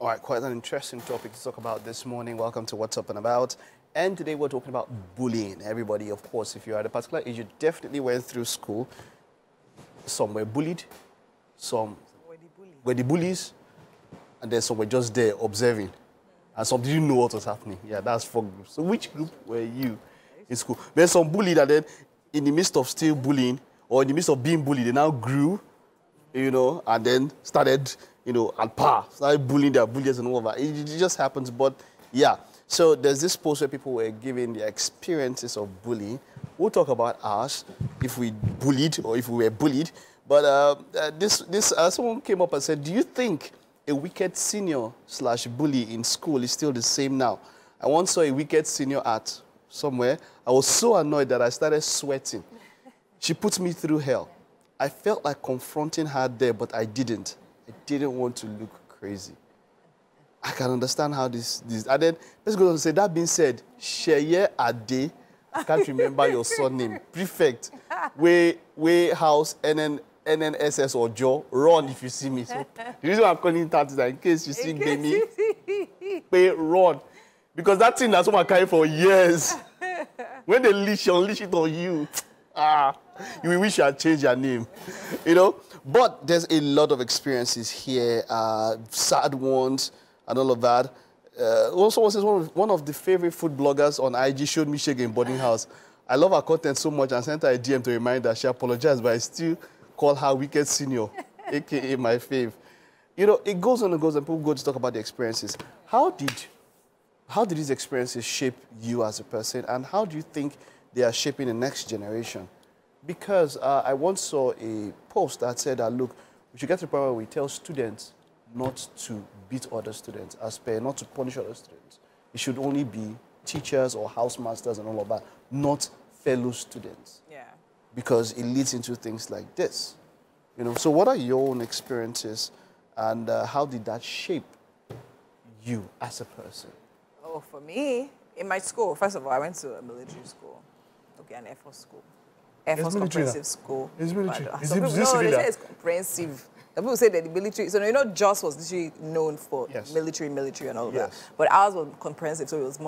All right, quite an interesting topic to talk about this morning. Welcome to What's Up and About. And today we're talking about bullying. Everybody, of course, if you're at a particular age, you definitely went through school. Some were bullied, some were the bullies, and then some were just there observing. And some didn't know what was happening. Yeah, that's 4 groups. So which group were you in school? There's some bullied, and then in the midst of still bullying, or in the midst of being bullied, they now grew, you know, and then started, you know, and started bullying their bullies and all of that. It just happens, but yeah. So there's this post where people were giving their experiences of bullying. We'll talk about ours, if we bullied or if we were bullied. But someone came up and said, do you think a wicked senior/bully in school is still the same now? I once saw a wicked senior at somewhere. I was so annoyed that I started sweating. She put me through hell. I felt like confronting her there, but I didn't. I didn't want to look crazy. I can understand how this and then let's go on and say, that being said, Sheye Ade, I can't remember your surname, prefect, way house, NNSS or Joe, run if you see me. So the reason why I'm calling that is that in case you see me, run. Because that thing that's what I carry for years. When they unleash it on you, you will wish you had changed your name, you know? But there's a lot of experiences here, sad ones and all of that. Also, says one of the favorite food bloggers on IG showed me Shege in boarding house. I love her content so much and sent her a DM to remind her she apologized, but I still call her wicked senior, a.k.a. my fave. You know, it goes on and goes, and people go to talk about the experiences. How did these experiences shape you as a person, and how do you think they are shaping the next generation? Because I once saw a post that said that, look, we should get to the point where we tell students not to beat other students, not to punish other students. It should only be teachers or housemasters and all of that, not fellow students. Yeah. Because it leads into things like this. You know, so what are your own experiences, and how did that shape you as a person? Oh, for me, in my school, first of all, I went to a military school. Okay, an Air Force school. Air Force comprehensive school. It's military. They say it's comprehensive. The people say that the military, so you know, Jos was literally known for military and all of that. But ours was comprehensive, so it was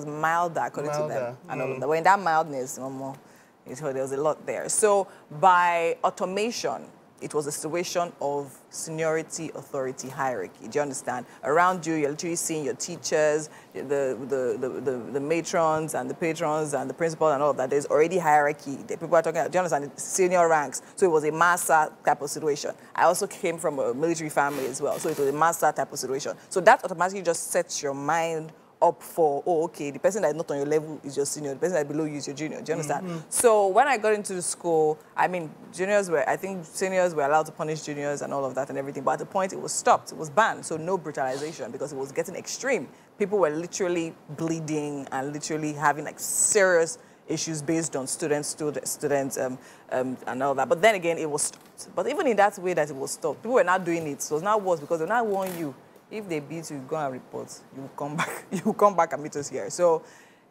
milder according to them. And all of that. But in that mildness, there was a lot there. So by automation, it was a situation of seniority, authority, hierarchy. Do you understand? Around you, you're literally seeing your teachers, the matrons and the patrons and the principal and all of that. There's already hierarchy. The people are talking about, do you understand? Senior ranks. So it was a master type of situation. I also came from a military family as well. So it was a master type of situation. So that automatically just sets your mind up for, oh, okay, the person that is not on your level is your senior, the person that is below you is your junior. Do you understand? So when I got into the school, I mean, I think seniors were allowed to punish juniors and all of that and everything, but at the point it was stopped, it was banned, so no brutalization because it was getting extreme. People were literally bleeding and literally having like serious issues based on students and all that. But then again, it was stopped. But even in that way that it was stopped, people were not doing it, so it's not worse because they now warn you. If they beat you, go and report. You will come back. You will come back and meet us here. So,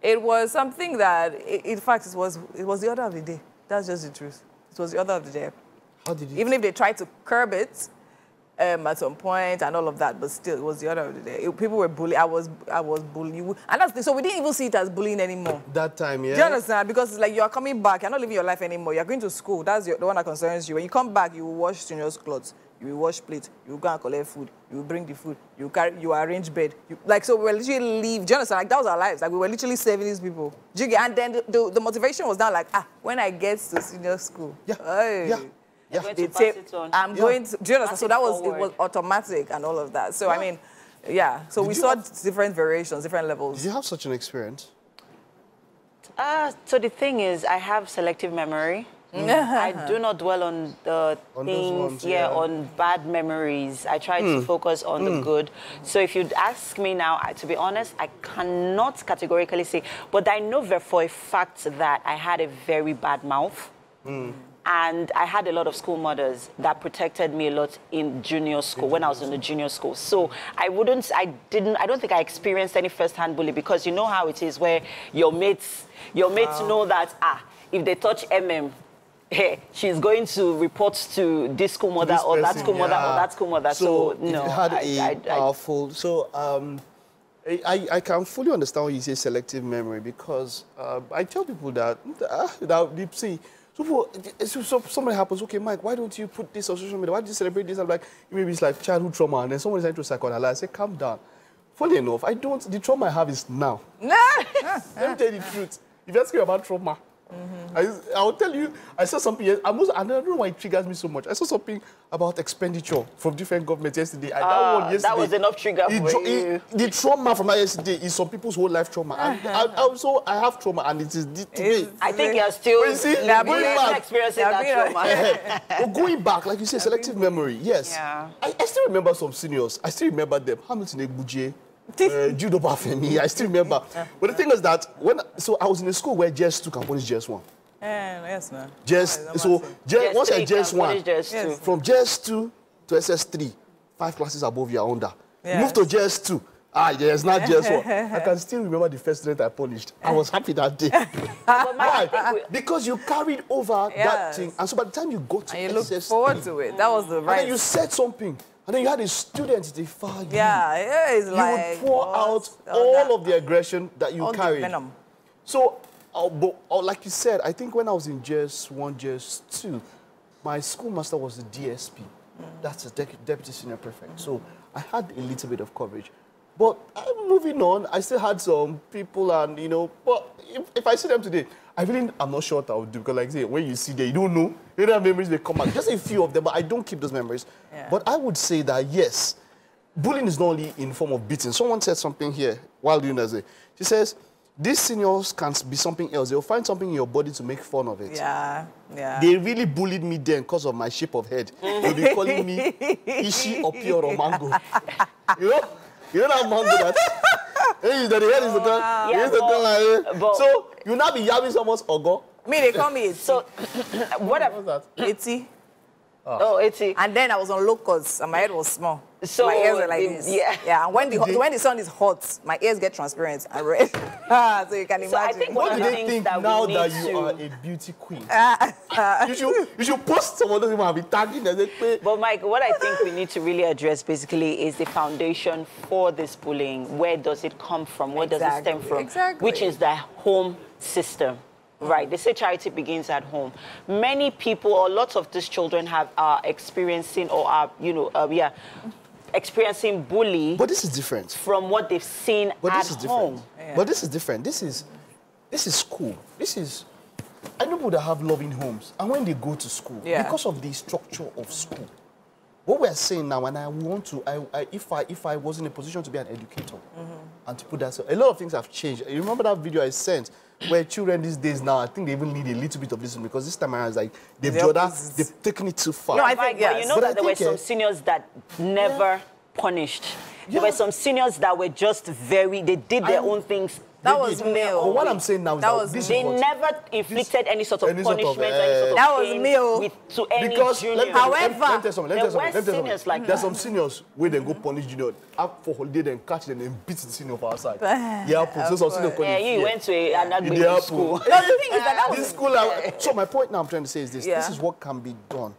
it was something that, in fact, it was the order of the day. That's just the truth. It was the order of the day. How did you? Even if they tried to curb it at some point and all of that, but still, it was the order of the day. People were bullied. I was bullied, and that's so we didn't even see it as bullying anymore. That time, yeah. Do you understand? Because it's like you are coming back. You're not living your life anymore. You're going to school. That's the one that concerns you. When you come back, you will wash seniors' clothes. You will wash plates, you will go and collect food, you will bring the food, you arrange bed. So we were literally leave. Do you understand? Like, that was our lives. Like, we were literally saving these people. Do you get? And then the motivation was now like, when I get to senior school, they take, I'm going to, do you understand? So that was, it was automatic and all of that. So, I mean, so we saw different variations, different levels. Did you have such an experience? So the thing is, I have selective memory. I do not dwell on the things, on bad memories. I try to focus on the good. So if you'd ask me now, to be honest, I cannot categorically say, but I know for a fact that I had a very bad mouth. And I had a lot of school mothers that protected me a lot in junior school, when I was in the junior school. So I don't think I experienced any first-hand bullying, because you know how it is where your mates know that, if they touch MM, hey, she's going to report to this school mother or that school mother or that school mother. So no, you had a powerful. So I can fully understand when you say selective memory, because I tell people that see. So somebody happens, okay, Mike, why don't you put this on social media? Why don't you celebrate this? I'm like, maybe it's like childhood trauma, and then someone is trying to psychoanalyze. I say, calm down. Funny enough, the trauma I have is now. Let me tell you the truth. If you ask me about trauma, I'll tell you, I saw something, I don't know why it triggers me so much. I saw something about expenditure from different governments yesterday. That was enough trigger for you. The trauma from that yesterday is some people's whole life trauma. And I have trauma, and it is today. I think you're still experiencing that trauma. But going back, like you say, selective memory, yes. Yeah. I still remember some seniors. I still remember them. Hamilton Egbuje, Judo Bafemi, I still remember. But the thing is that I was in a school where JS2 can punish JS1. Yes, no. Once I JS1, from JS2 to SS3, 5 classes above you are under. Yes. Move to JS2. It's not JS1. I can still remember the first student I punished. I was happy that day. Why? Because you carried over that thing. And so by the time you got to you looked forward to it. That was the right. And then you said something. And then you had a student, it's like it's you like would pour out all of the aggression that you carried. Venom. So, like you said, I think when I was in JS1, JS2, my schoolmaster was the DSP. That's the deputy senior prefect. So I had a little bit of coverage. But moving on, I still had some people, and but if I see them today, I'm not sure what I would do, because like I say, when you see them, you don't know. You don't have memories, they come out. Just a few of them, but I don't keep those memories. Yeah. But I would say that, yes, bullying is not only in form of beating. Someone said something here while doing that. She says, these seniors can be something else. They'll find something in your body to make fun of it. Yeah. They really bullied me then because of my shape of head. They'll be calling me Ishi or Pure or Mango. You know that mango that? The head is the gun. So you now be yabbing someone's ogo. Me, they call me Eti. So what was that? Eti. Oh, Eti. And then I was on locusts, and my head was small. So my ears were like this. Yeah. And when the sun is hot, my ears get transparent and red. So you can imagine. I think what do they think now that you are a beauty queen? You should post some of those people and be tagging them. But Mike, what I think we need to really address basically is the foundation for this bullying. Where does it come from? Where does it stem from? Which is the home system. Right, they say charity begins at home. Many people, or lots of these children are experiencing or are, experiencing bullying. But this is different from what they've seen at home. Yeah. But this is different. This is school. I know people that have loving homes, and when they go to school, because of the structure of school, what we're saying now, and I want to, if I was in a position to be an educator, and to put that, so a lot of things have changed. You remember that video I sent, where children these days now, I think they even need a little bit of listening, because this time around it's like they've taken it too far. No, I think, but you know that there were some seniors that never punished. There were some seniors that were just they did their own things. That was male. But what I'm saying now is that they never inflicted any sort of punishment, that was male to any junior. However, let me tell you something. There's some seniors where they go punish junior for holiday, then catch them and beat the senior for outside. You went to an agreement school. No, the thing is that this school. So my point now I'm trying to say is this. This is what can be done.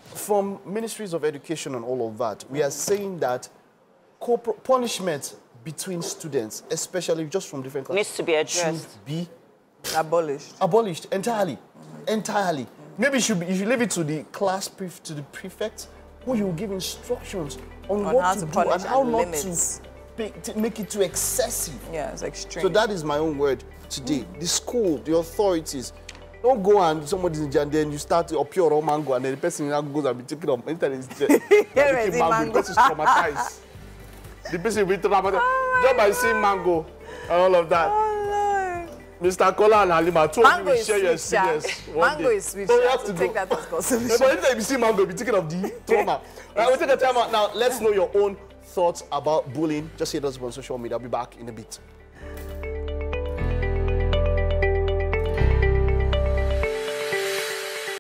From ministries of education and all of that, we are saying that punishment between students, especially just from different classes, needs to be addressed. Should be abolished. Abolished entirely. Entirely. Maybe you should leave it to the to the prefect, who you will give instructions on what to do and how not to make it too excessive. Yeah, it's extreme. So that is my own word today. The school, the authorities, don't go and somebody's in jail and then you start to appear or mango and then the person now goes and be taking up internet. The person is traumatized. The person will be traumatized just by seeing mango and all of that. Oh, Lord. Mr. Kola and Halima, two of you share your experience. Mango is sweet. So you have to take that as consolation. But anytime you see mango, be thinking of the trauma. We'll take a time out now. Let's know your own thoughts about bullying. Just hit us on social media. I'll be back in a bit.